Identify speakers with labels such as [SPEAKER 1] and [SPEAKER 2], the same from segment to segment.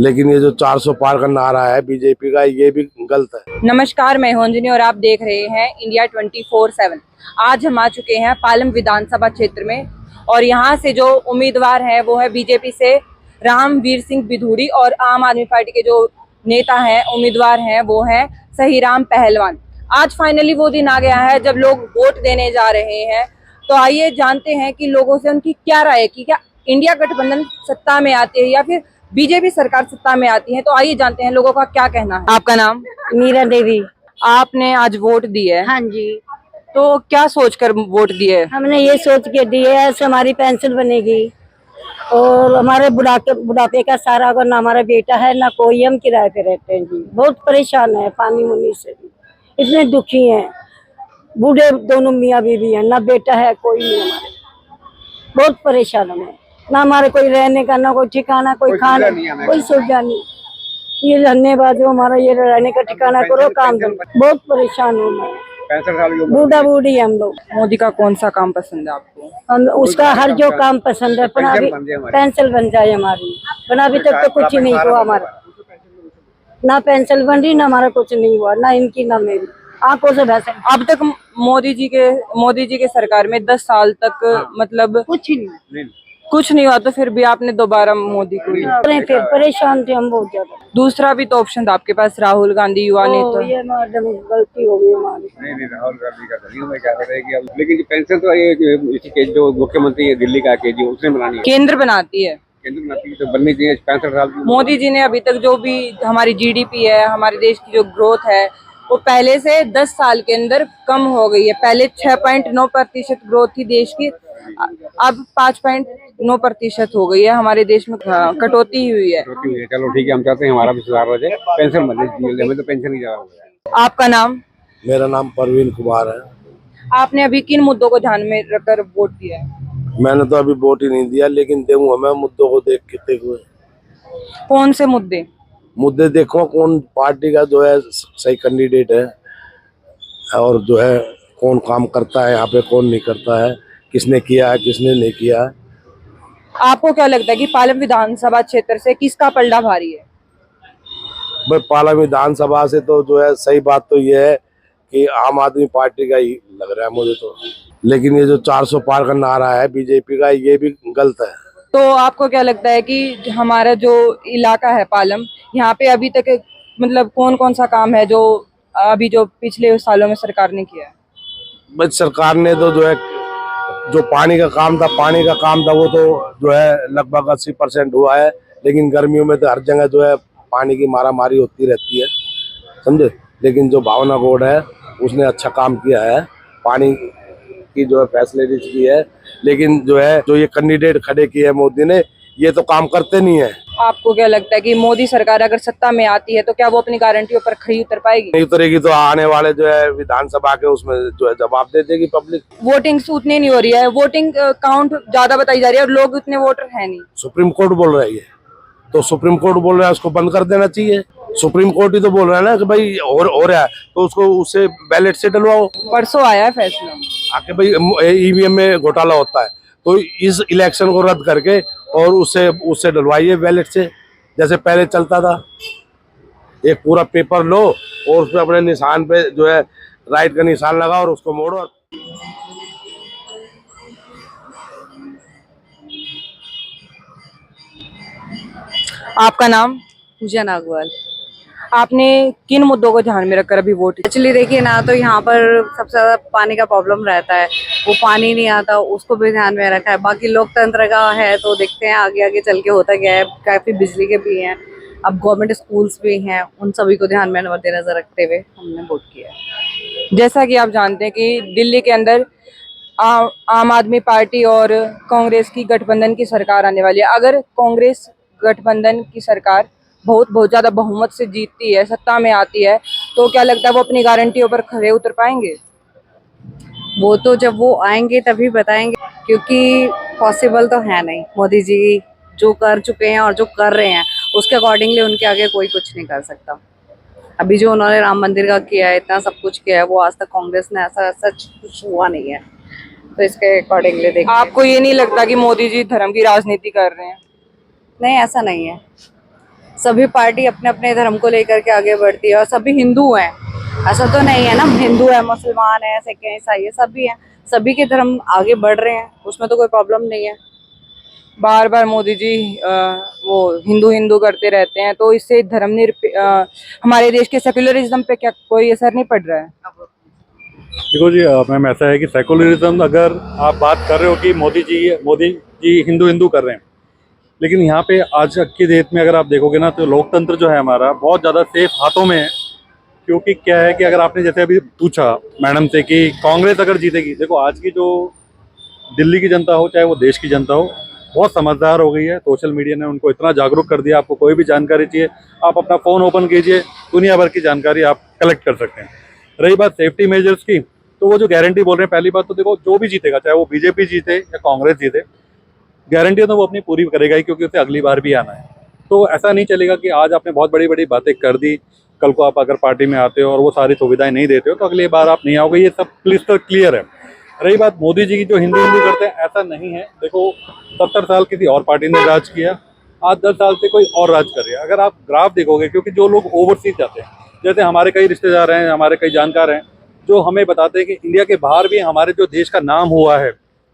[SPEAKER 1] लेकिन ये जो 400 पार का नारा है बीजेपी का, ये भी गलत है।
[SPEAKER 2] नमस्कार, मैं हूं अंजनी और आप देख रहे हैं इंडिया 24/7। आज हम आ चुके हैं पालम विधानसभा क्षेत्र में और यहां से जो उम्मीदवार हैं वो है बीजेपी से रामवीर सिंह बिधूड़ी और आम आदमी पार्टी के जो नेता हैं उम्मीदवार हैं वो है सहीराम पहलवान। आज फाइनली वो दिन आ गया है जब लोग वोट देने जा रहे हैं। तो आइए जानते हैं कि लोगों से उनकी क्या राय है कि क्या इंडिया गठबंधन सत्ता में आती है या फिर बीजेपी सरकार सत्ता में आती है। तो आइए जानते हैं लोगों का क्या कहना है। आपका नाम?
[SPEAKER 3] मीरा देवी।
[SPEAKER 2] आपने आज वोट दिया है?
[SPEAKER 3] हाँ जी।
[SPEAKER 2] तो क्या सोचकर वोट दिए है?
[SPEAKER 3] हमने ये सोच के दिए है हमारी पेंशन बनेगी और हमारे बुढ़ापे का सारा, अगर ना हमारा बेटा है ना कोई, हम किराए पे रहते हैं जी। बहुत परेशान है पानी मुनी से भी, इतने दुखी हैं। बूढ़े दोनों मियाँ बीवी हैं, ना बेटा है कोई नहीं हमारे। बहुत परेशान हमें, ना हमारे कोई रहने का, ना कोई ठिकाना, कोई खाना, कोई सुविधा नहीं। ये रहने बाद जो हमारा ये रहने का ठिकाना करो, काम दो। बहुत परेशान हूँ मैं, बूढ़ा बूढ़ी हम लोग।
[SPEAKER 2] मोदी का कौन सा काम पसंद है आपको?
[SPEAKER 3] उसका हर जो काम पसंद है, पर अभी पेंशन बन जाए हमारी। पर अभी तक तो कुछ नहीं हुआ हमारा, ना पेंशन बन रही, ना हमारा कुछ नहीं हुआ, ना इनकी ना मेरी। आंखों से वैसे
[SPEAKER 2] अब तक मोदी जी के सरकार में 10 साल तक मतलब कुछ नहीं हुआ, तो फिर भी आपने दोबारा मोदी को
[SPEAKER 3] फिर परेशान थे हम बहुत ज्यादा।
[SPEAKER 2] दूसरा भी तो ऑप्शन था आपके पास, राहुल गांधी युवा नेता।
[SPEAKER 3] ये मैडम गलती हो गई हमारी।
[SPEAKER 4] नहीं, राहुल गांधी का नहीं, मैं क्या करेगी अब। लेकिन जो पेंशन तो ये जो मुख्यमंत्री है दिल्ली का केजरी, उसने बनानी है।
[SPEAKER 2] केंद्र बनाती है,
[SPEAKER 4] केंद्र बनाती है तो बननी चाहिए 65 साल की।
[SPEAKER 2] मोदी जी ने अभी तक जो भी हमारी जीडीपी है, हमारे देश की जो ग्रोथ है, वो पहले से 10 साल के अंदर कम हो गई है। पहले 6.9% ग्रोथ थी देश की, अब 5.9% हो गई है। हमारे देश में कटौती हुई है।
[SPEAKER 4] चलो ठीक है, हम चाहते हैं हमारा भी सुधार हो जाए, पेंशन बन जाए। हमें तो पेंशन ही ज्यादा हो जाए।
[SPEAKER 2] आपका नाम?
[SPEAKER 1] मेरा नाम परवीन कुमार है।
[SPEAKER 2] आपने अभी किन मुद्दों को ध्यान में रखकर वोट दिया है?
[SPEAKER 1] मैंने तो अभी वोट ही नहीं दिया, लेकिन देखूंगा मैं मुद्दों को देख के।
[SPEAKER 2] कौन से मुद्दे?
[SPEAKER 1] मुद्दे देखो कौन पार्टी का जो है सही कैंडिडेट है और जो है कौन काम करता है यहाँ पे, कौन नहीं करता है, किसने किया है किसने नहीं किया है।
[SPEAKER 2] आपको क्या लगता है कि पालम विधानसभा क्षेत्र से किसका पलड़ा भारी है?
[SPEAKER 1] भाई पालम विधानसभा से तो जो है सही बात तो ये है कि आम आदमी पार्टी का ही लग रहा है मुझे तो। लेकिन ये जो 400 पार का नारा है बीजेपी का, ये भी गलत है।
[SPEAKER 2] तो आपको क्या लगता है कि हमारा जो इलाका है पालम, यहाँ पे अभी तक मतलब कौन कौन सा काम है जो अभी जो पिछले सालों में सरकार ने किया है?
[SPEAKER 1] बस सरकार ने तो जो है जो पानी का काम था वो तो जो है लगभग 80% हुआ है। लेकिन गर्मियों में तो हर जगह जो है पानी की मारामारी होती रहती है, समझे। लेकिन जो भावना गौड़ है उसने अच्छा काम किया है, पानी की जो है फैसिलिटीज की है। लेकिन जो है जो ये कैंडिडेट खड़े किए है मोदी ने, ये तो काम करते नहीं है।
[SPEAKER 2] आपको क्या लगता है कि मोदी सरकार अगर सत्ता में आती है तो क्या वो अपनी गारंटियों पर खरी उतर पाएगी?
[SPEAKER 1] नहीं उतरेगी तो आने वाले जो है विधानसभा के उसमें जो है जवाब दे देगी पब्लिक।
[SPEAKER 2] वोटिंग उतनी नहीं हो रही है, वोटिंग काउंट ज्यादा बताई जा रही है और लोग उतने वोटर है नहीं।
[SPEAKER 1] सुप्रीम कोर्ट बोल रही है, तो सुप्रीम कोर्ट बोल रहा है उसको बंद कर देना चाहिए। सुप्रीम कोर्ट ही तो बोल रहा है ना कि भाई हो रहा है तो उसको उससे बैलेट से डलवाओ।
[SPEAKER 2] परसों आया है फैसला
[SPEAKER 1] आके भाई ईवीएम में घोटाला होता है तो इस इलेक्शन को रद्द करके और उससे डलवाइए बैलेट से, जैसे पहले चलता था। एक पूरा पेपर लो और उसपे अपने निशान पे जो है राइट का निशान लगा और उसको मोड़ो।
[SPEAKER 2] आपका नाम?
[SPEAKER 5] पूजा नागवाल।
[SPEAKER 2] आपने किन मुद्दों को ध्यान में रखकर अभी वोट?
[SPEAKER 5] एक्चुअली देखिए ना, तो यहाँ पर सबसे ज्यादा पानी का प्रॉब्लम रहता है, वो पानी नहीं आता उसको भी ध्यान में रखा है। बाकी लोकतंत्र का है तो देखते हैं आगे आगे चल के होता क्या है। काफी बिजली के भी हैं, अब गवर्नमेंट स्कूल्स भी हैं, उन सभी को ध्यान में मद्देनजर रखते हुए हमने वोट किया है।
[SPEAKER 2] जैसा कि आप जानते हैं कि दिल्ली के अंदर आम आदमी पार्टी और कांग्रेस की गठबंधन की सरकार आने वाली है। अगर कांग्रेस गठबंधन की सरकार बहुत ज्यादा बहुमत से जीतती है, सत्ता में आती है, तो क्या लगता है वो अपनी गारंटियों पर खरे उतर पाएंगे?
[SPEAKER 5] वो तो जब वो आएंगे तभी बताएंगे, क्योंकि पॉसिबल तो है नहीं। मोदी जी जो कर चुके हैं और जो कर रहे हैं उसके अकॉर्डिंगली उनके आगे कोई कुछ नहीं कर सकता। अभी जो उन्होंने राम मंदिर का किया है, इतना सब कुछ किया है, वो आज तक कांग्रेस ने ऐसा सच कुछ हुआ नहीं है। तो इसके अकॉर्डिंगली देखिए।
[SPEAKER 2] आपको ये नहीं लगता कि मोदी जी धर्म की राजनीति कर रहे हैं?
[SPEAKER 5] नहीं, ऐसा नहीं है। सभी पार्टी अपने अपने धर्म को लेकर के आगे बढ़ती है और सभी हिंदू हैं, ऐसा तो नहीं है ना, हिंदू है, मुसलमान है, सिख है, ईसाई है, सभी हैं, सभी के धर्म आगे बढ़ रहे हैं, उसमें तो कोई प्रॉब्लम नहीं है।
[SPEAKER 2] बार बार मोदी जी वो हिंदू हिंदू करते रहते हैं, तो इससे हमारे देश के सेक्युलरिज्म पे क्या कोई असर नहीं पड़ रहा है?
[SPEAKER 6] देखो जी मैम, ऐसा है कि सेकुलरिज्म अगर आप बात कर रहे हो कि मोदी जी हिंदू हिंदू कर रहे हैं, लेकिन यहाँ पे आज की डेट में अगर आप देखोगे ना तो लोकतंत्र जो है हमारा बहुत ज़्यादा सेफ हाथों में है। क्योंकि क्या है कि अगर आपने जैसे अभी पूछा मैडम से कि कांग्रेस अगर जीतेगी, देखो आज की जो दिल्ली की जनता हो चाहे वो देश की जनता हो, बहुत समझदार हो गई है। सोशल मीडिया ने उनको इतना जागरूक कर दिया, आपको कोई भी जानकारी चाहिए आप अपना फ़ोन ओपन कीजिए, दुनिया भर की जानकारी आप कलेक्ट कर सकते हैं। रही बात सेफ्टी मेजर्स की, तो वो जो गारंटी बोल रहे हैं, पहली बात तो देखो जो भी जीतेगा चाहे वो बीजेपी जीते या कांग्रेस जीते, गारंटी तो वो अपनी पूरी करेगा ही, क्योंकि उसे अगली बार भी आना है। तो ऐसा नहीं चलेगा कि आज आपने बहुत बड़ी बड़ी बातें कर दी, कल को आप अगर पार्टी में आते हो और वो सारी सुविधाएं नहीं देते हो तो अगली बार आप नहीं आओगे, ये सब क्लिस्टर क्लियर है। रही बात मोदी जी की जो हिंदू हिंदू करते हैं, ऐसा नहीं है। देखो 70 साल किसी और पार्टी ने राज किया, आज 10 साल से कोई और राज कर रही है। अगर आप ग्राफ देखोगे, क्योंकि जो लोग ओवरसीज जाते हैं, जैसे हमारे कई रिश्तेदार हैं, हमारे कई जानकार हैं जो हमें बताते हैं कि इंडिया के बाहर भी हमारे जो देश का नाम हुआ है,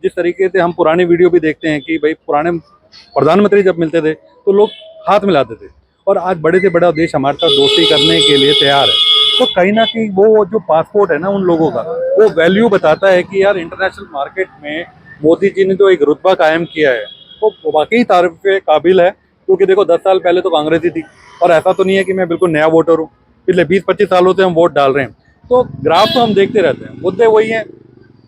[SPEAKER 6] जिस तरीके से हम पुरानी वीडियो भी देखते हैं कि भाई पुराने प्रधानमंत्री जब मिलते थे तो लोग हाथ मिलाते थे, और आज बड़े से बड़ा देश हमारे साथ दोस्ती करने के लिए तैयार है। तो कहीं ना कहीं वो जो पासपोर्ट है ना उन लोगों का, वो वैल्यू बताता है कि यार इंटरनेशनल मार्केट में मोदी जी ने जो एक रुतबा कायम किया है वो वाकई तारीफ के काबिल है। क्योंकि देखो 10 साल पहले तो कांग्रेस ही थी, और ऐसा तो नहीं है कि मैं बिल्कुल नया वोटर हूँ, पिछले 20-25 सालों से हम वोट डाल रहे हैं। तो ग्राफ तो हम देखते रहते हैं, मुद्दे वही हैं।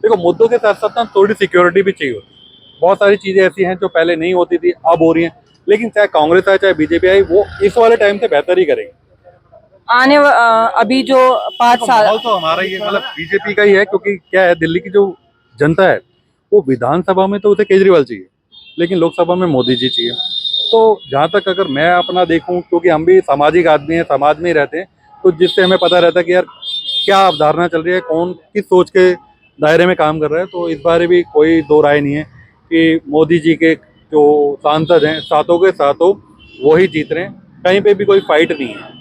[SPEAKER 6] देखो मुद्दों के साथ साथ ना थोड़ी सिक्योरिटी भी चाहिए होती है। बहुत सारी चीज़ें ऐसी हैं जो पहले नहीं होती थी, अब हो रही हैं, लेकिन चाहे कांग्रेस आए चाहे बीजेपी आई, वो इस वाले टाइम से बेहतर ही करेगी।
[SPEAKER 2] अभी जो 5 साल
[SPEAKER 6] माहौल तो हमारा ही है, मतलब बीजेपी का ही है। क्योंकि क्या है, दिल्ली की जो जनता है वो विधानसभा में तो उसे केजरीवाल चाहिए, लेकिन लोकसभा में मोदी जी चाहिए। तो जहाँ तक अगर मैं अपना देखूं, क्योंकि हम भी सामाजिक आदमी हैं, समाज में ही रहते हैं, तो जिससे हमें पता रहता है कि यार क्या अवधारणा चल रही है, कौन किस सोच के दायरे में काम कर रहा है। तो इस बारे भी कोई दो राय नहीं है कि मोदी जी के जो सांसद हैं सातों के सातों वो ही जीत रहे हैं, कहीं पे भी कोई फाइट नहीं है।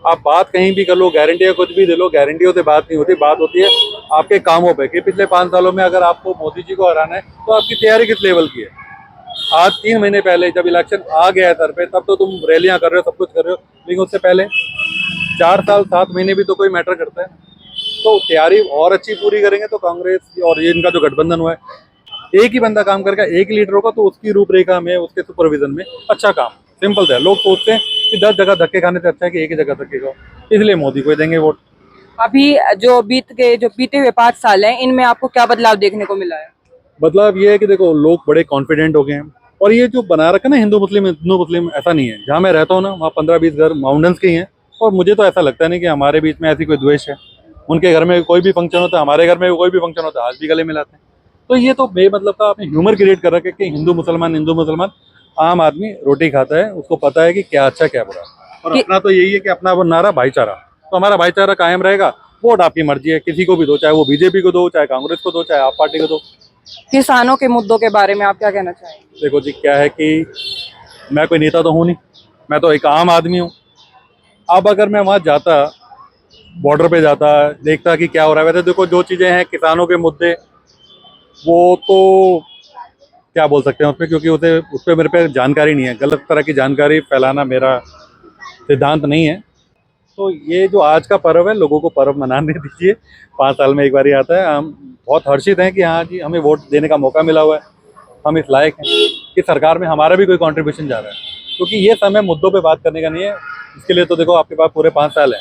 [SPEAKER 6] आप बात कहीं भी कर लो, गारंटियाँ कुछ भी दे लो, गारंटियों से बात नहीं होती, बात होती है आपके कामों पे कि पिछले 5 सालों में अगर आपको मोदी जी को हराना है तो आपकी तैयारी किस लेवल की है। आज 3 महीने पहले जब इलेक्शन आ गया है सर पे, तब तो तुम रैलियां कर रहे हो, सब कुछ कर रहे हो, लेकिन उससे पहले 4 साल 7 महीने भी तो कोई मैटर करता है। तो तैयारी और अच्छी पूरी करेंगे तो कांग्रेस और ये इनका जो गठबंधन हुआ है, एक ही बंदा काम करेगा, एक ही लीडर होगा, तो उसकी रूपरेखा में, उसके सुपरविजन में अच्छा काम। सिंपल सा है। लोग सोचते हैं कि 10 जगह धक्के खाने से अच्छा है कि एक ही जगह धक्के खाओ, इसलिए मोदी को ही देंगे वोट।
[SPEAKER 2] अभी जो बीते हुए 5 साल हैं, इनमें आपको क्या बदलाव देखने को मिला है?
[SPEAKER 6] बदलाव ये है कि देखो लोग बड़े कॉन्फिडेंट हो गए हैं, और ये जो बना रखा है ना हिंदू मुस्लिम, ऐसा नहीं है। जहाँ मैं रहता हूँ ना, वहाँ 15-20 घर माउंटेन्स के ही हैं, और मुझे तो ऐसा लगता नहीं कि हमारे बीच में ऐसी कोई द्वेष है। उनके घर में कोई भी फंक्शन होता है, हमारे घर में कोई भी फंक्शन होता है, आज भी गले मिलाते हैं। तो ये तो बेमतलब का आपने ह्यूमर क्रिएट कर रखा है कि हिंदू मुसलमान। आम आदमी रोटी खाता है, उसको पता है कि क्या अच्छा क्या बुरा, और अपना तो यही है कि अपना वो नारा भाईचारा, तो हमारा भाईचारा कायम रहेगा। वोट आपकी मर्जी है, किसी को भी दो, चाहे वो बीजेपी को दो, चाहे कांग्रेस को दो, चाहे आप पार्टी को दो।
[SPEAKER 2] किसानों के मुद्दों के बारे में आप क्या कहना चाहेंगे?
[SPEAKER 6] देखो जी, क्या है कि मैं कोई नेता तो हूँ नहीं, मैं तो एक आम आदमी हूँ। अब अगर मैं वहाँ जाता, बॉर्डर पे जाता, देखता कि क्या हो रहा है, वैसे देखो जो चीज़ें हैं किसानों के मुद्दे, वो तो क्या बोल सकते हैं उसमें, क्योंकि उस पर मेरे पे जानकारी नहीं है। गलत तरह की जानकारी फैलाना मेरा सिद्धांत नहीं है। तो ये जो आज का पर्व है, लोगों को पर्व मनाने दीजिए, 5 साल में एक बार ही आता है। हम बहुत हर्षित हैं कि हाँ जी, हमें वोट देने का मौका मिला हुआ है, हम इस लायक हैं कि सरकार में हमारा भी कोई कंट्रीब्यूशन जा रहा है। क्योंकि ये समय मुद्दों पे बात करने का नहीं है, इसके लिए तो देखो आपके पास पूरे 5 साल हैं।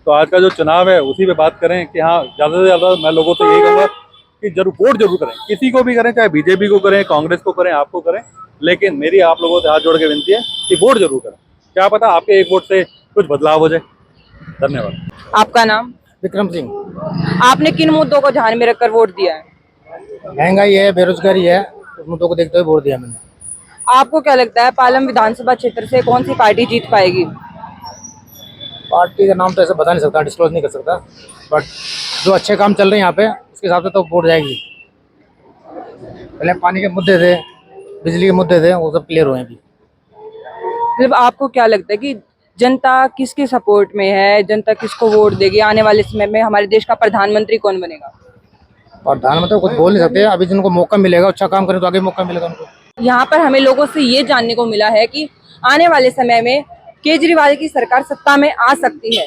[SPEAKER 6] तो आज का जो चुनाव है उसी पे बात करें कि हाँ, ज़्यादा से ज़्यादा मैं लोगों से यही कहूँगा कि जरूर वोट जरूर करें, किसी को भी करें, चाहे बीजेपी को करें, कांग्रेस को करें, आपको करें, लेकिन मेरी आप लोगों से हाथ जोड़ के विनती है कि वोट जरूर करें। क्या पता आपके एक वोट से कुछ बदलाव हो जाए। धन्यवाद।
[SPEAKER 2] आपका नाम?
[SPEAKER 7] विक्रम सिंह।
[SPEAKER 2] आपने किन मुद्दों को ध्यान में रखकर वोट दिया है?
[SPEAKER 7] महंगाई है, बेरोजगारी है, उस मुद्दों को देखते हुए वोट दिया मैंने।
[SPEAKER 2] आपको क्या लगता है पालम विधानसभा क्षेत्र से कौन सी पार्टी जीत पाएगी?
[SPEAKER 7] पार्टी का नाम तो ऐसे बता नहीं सकता, डिस्क्लोज नहीं कर सकता, बट जो अच्छे काम चल रहे हैं यहाँ पे उसके हिसाब से तो वोट जाएगी। पहले पानी के मुद्दे थे, बिजली के मुद्दे थे, वो सब क्लियर हुए हैं अभी।
[SPEAKER 2] मतलब आपको क्या लगता है कि जनता किसके सपोर्ट में है, जनता किसको वोट देगी, आने वाले समय में हमारे देश का प्रधानमंत्री कौन बनेगा?
[SPEAKER 7] प्रधानमंत्री कुछ बोल नहीं सकते, अभी जिनको मौका मिलेगा अच्छा काम करें तो आगे मौका मिलेगा उनको।
[SPEAKER 2] यहाँ पर हमें लोगों से ये जानने को मिला है कि आने वाले समय में केजरीवाल की सरकार सत्ता में आ सकती है,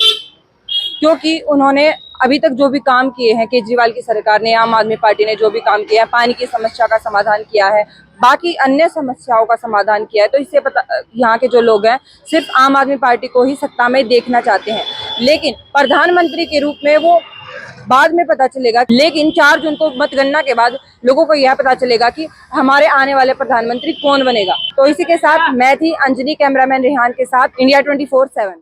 [SPEAKER 2] क्योंकि उन्होंने अभी तक जो भी काम किए हैं, केजरीवाल की सरकार ने, आम आदमी पार्टी ने जो भी काम किया है, पानी की समस्या का समाधान किया है, बाकी अन्य समस्याओं का समाधान किया है, तो इससे पता यहाँ के जो लोग हैं सिर्फ आम आदमी पार्टी को ही सत्ता में देखना चाहते हैं। लेकिन प्रधानमंत्री के रूप में वो बाद में पता चलेगा, लेकिन 4 जून को मतगणना के बाद लोगों को यह पता चलेगा कि हमारे आने वाले प्रधानमंत्री कौन बनेगा। तो इसी के साथ मैं थी अंजलि, कैमरामैन रेहान के साथ, इंडिया 24/7।